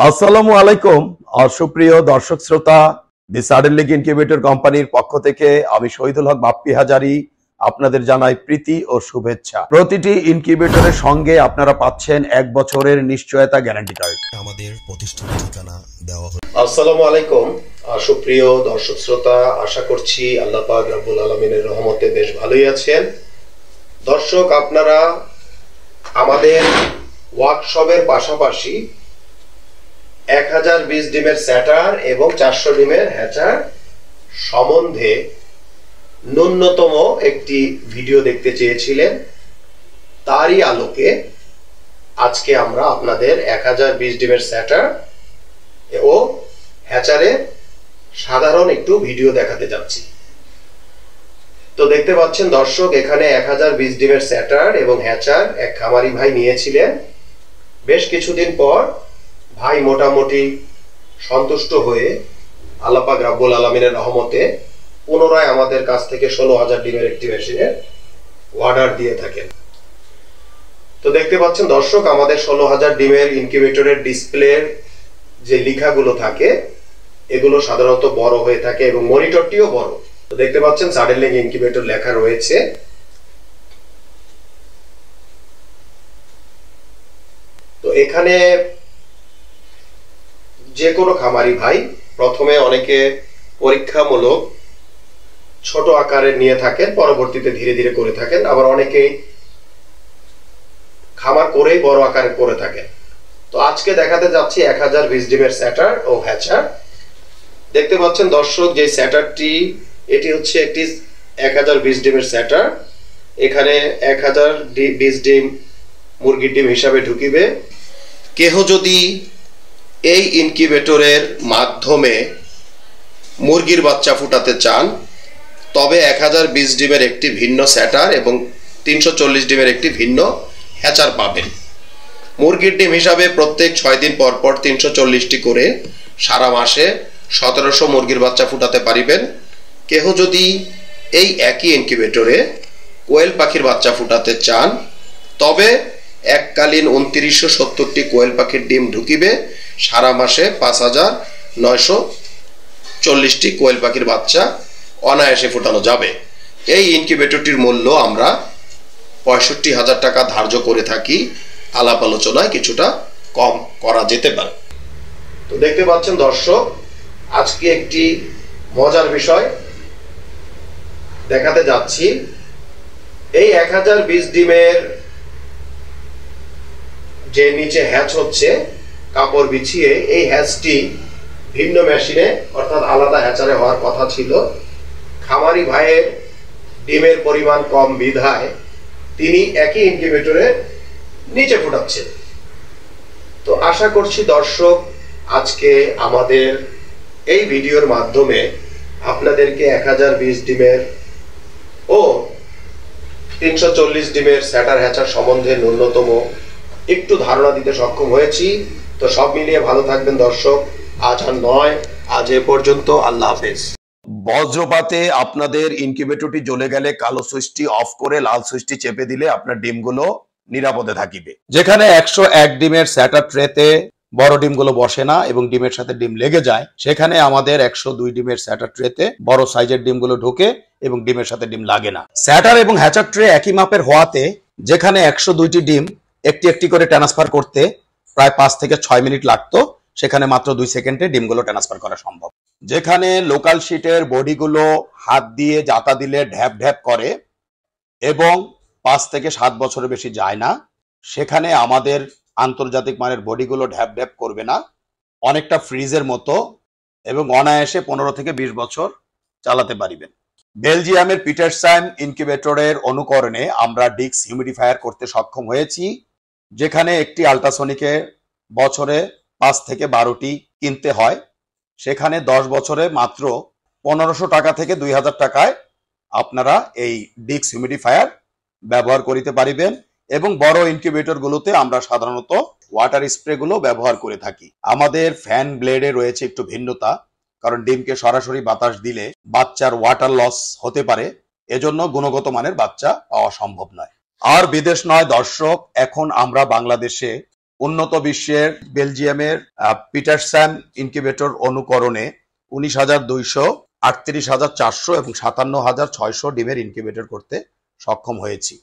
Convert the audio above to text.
আসসালামু আলাইকুম সুপ্রিয় দর্শক শ্রোতা দি সাডেন লিগ ইনকিউবেটর কোম্পানির পক্ষ থেকে আমি শহীদুল হক বাপ্পি হাজারি আপনাদের জানাই প্রীতি ও শুভেচ্ছা। প্রতিটি ইনকিউবেটরের সঙ্গে আপনারা পাচ্ছেন 1 বছরের নিশ্চয়তা গ্যারান্টি কার্ড। আমাদের প্রতিষ্ঠান ঠিকানা দেওয়া হলো। আসসালামু আলাইকুম সুপ্রিয় দর্শক শ্রোতা, আশা করছি আল্লাহ পাক রব্বুল আলামিনের রহমতে বেশ ভালোই আছেন। দর্শক, আপনারা আমাদের ওয়ার্কশপের পাশাপাশি 1020 ডিমের স্যাটার এবং 400 ডিমের হ্যাচার সম্বন্ধে ন্যূনতম একটি ভিডিও দেখতে চেয়েছিলেন। তারই আলোকে আজকে আমরা আপনাদের 1020 ডিমের স্যাটার ও হ্যাচারে সাধারণ একটু ভিডিও দেখাতে যাচ্ছি। তো দেখতে পাচ্ছেন দর্শক, এখানে 1020 ডিমের স্যাটার এবং হ্যাচার এক খামারি ভাই নিয়েছিলেন। বেশ কিছুদিন পর ভাই মোটামুটি সন্তুষ্ট হয়ে আল্লাহ পাক রব্বুল আলামিনের রহমতে পুনরায় আমাদের কাছ থেকে 16,000 ডিমের একটি মেশিনের অর্ডার দিয়ে থাকেন। তো দেখতে পাচ্ছেন দর্শক, আমাদের 16,000 ডিমের ইনকিউবেটরের ডিসপ্লের যে লেখাগুলো থাকে এগুলো সাধারণত বড় হয়ে থাকে এবং মনিটরটিও বড়। তো দেখতে পাচ্ছেন সাডেন লিগ ইনকিউবেটর লেখা রয়েছে। তো এখানে যে কোনো খামারি ভাই প্রথমে অনেকে পরীক্ষামূলক ছোট আকারে নিয়ে থাকেন, পরবর্তীতে ধীরে ধীরে করে থাকেন, আবার অনেকেই খামার করেই বড় আকারে করে থাকেন। তো আজকে দেখাতে যাচ্ছি 1020 ডিমের স্যাটার ও হ্যাচার। দেখতে পাচ্ছেন দর্শক, যে স্যাটারটি এটি হচ্ছে একটি 1020 ডিমের স্যাটার। এখানে 1020 ডিম মুরগির ডিম হিসাবে ঢুকিবে। কেহ যদি এই ইনকিউবেটরের মাধ্যমে মুরগির বাচ্চা ফুটাতে চান তবে 1020 ডিমের একটি ভিন্ন স্যাটার এবং 340 ডিমের একটি ভিন্ন হ্যাচার পাবেন। মুরগির ডিম হিসাবে প্রত্যেক 6 দিন পর পর 340টি করে সারা মাসে 1700 মুরগির বাচ্চা ফুটাতে পারিবেন। কেহ যদি এই একই ইনকিউবেটরে কোয়েল পাখির বাচ্চা ফুটাতে চান তবে এককালীন 2970টি কোয়েল পাখির ডিম ঢুকিবে। সারা মাসে 5940টি কোয়েল পাখির বাচ্চা অনায়াসে ফুটানো যাবে। এই ইনকিউবেটরটির মূল্য আমরা 65,000 টাকা ধার্য করে থাকি। আলাপ আলোচনায় কিছুটা কম করা যেতে পারে। তো দেখতে পাচ্ছেন দর্শক, আজকে একটি মজার বিষয় দেখাতে যাচ্ছি। এই 1020 ডিমের যে নিচে হ্যাচ হচ্ছে কাপড় বিছিয়ে, এই হ্যাচটি ভিন্ন মেশিনে অর্থাৎ আলাদা হ্যাচারে হওয়ার কথা ছিল। খামারি ভাইয়ের ডিমের পরিমাণ কম বিধায় তিনি একই ইনকিউবেটরে নিচে ফুটাচ্ছেন। তো আশা করছি দর্শক, আজকে আমাদের এই ভিডিওর মাধ্যমে আপনাদেরকে 1020 ডিমের ও 340 ডিমের স্যাটার হ্যাচার সম্বন্ধে ন্যূনতম একটু ধারণা দিতে সক্ষম হয়েছি। তো সব মিলিয়ে ভালো থাকবেন দর্শক। আজ আর নয়, আজ এ পর্যন্ত। আল্লাহ হাফেজ। বজ্রপাতে আপনাদের ইনকিউবেটরটি জ্বলে গেলে কালো সুইচটি অফ করে লাল সুইচটি চেপে দিলে আপনার ডিমগুলো নিরাপদে থাকিবে। যেখানে 101 ডিমের স্যাটার ট্রেতে বড় ডিমগুলো বসে না এবং ডিমের সাথে ডিম লেগে যায়, সেখানে আমাদের 102 ডিমের স্যাটার ট্রেতে বড় সাইজের ডিমগুলো ঢোকে এবং ডিমের সাথে ডিম লাগে না। স্যাটার এবং হ্যাচার ট্রে একই মাপের হওয়াতে যেখানে 102টি ডিম একটি একটি করে ট্রান্সফার করতে প্রায় 5 থেকে 6 মিনিট লাগতো, সেখানে মাত্র 2 সেকেন্ডে ডিমগুলো ট্রান্সফার করা সম্ভব। যেখানে লোকাল শিটের বডিগুলো হাত দিয়ে জাতা দিলে ঢ্যাপ ঢ্যাপ করে এবং 5 থেকে 7 বছরের বেশি যায় না, সেখানে আমাদের আন্তর্জাতিক মানের বডিগুলো ঢ্যাপ ঢ্যাপ করবে না, অনেকটা ফ্রিজের মতো এবং অনায়াসে 15 থেকে 20 বছর চালাতে পারিবেন। বেলজিয়ামের পিটারসাইম ইনকিউবেটরের অনুকরণে আমরা ডিক্স হিউমিডিফায়ার করতে সক্ষম হয়েছি, যেখানে একটি আল্ট্রাসনিকে বছরে 5 থেকে 12টি কিনতে হয়, সেখানে 10 বছরে মাত্র 1500 টাকা থেকে 2000 টাকায় আপনারা এই ডিক্স হিউমিডিফায়ার ব্যবহার করিতে পারিবেন। এবং বড় ইনকিউবেটরগুলোতে আমরা সাধারণত ওয়াটার স্প্রেগুলো ব্যবহার করে থাকি। আমাদের ফ্যান ব্লেডে রয়েছে একটু ভিন্নতা, কারণ ডিমকে সরাসরি বাতাস দিলে বাচ্চার ওয়াটার লস হতে পারে, এজন্য গুণগত মানের বাচ্চা পাওয়া সম্ভব নয়। আর বিদেশ নয় দর্শক, এখন আমরা বাংলাদেশে উন্নত বিশ্বের বেলজিয়ামের পিটারস্যান ইনকিউবেটর অনুকরণে 19,200, 38,400 এবং 57,600 ডিমের ইনকিউবেটর করতে সক্ষম হয়েছি।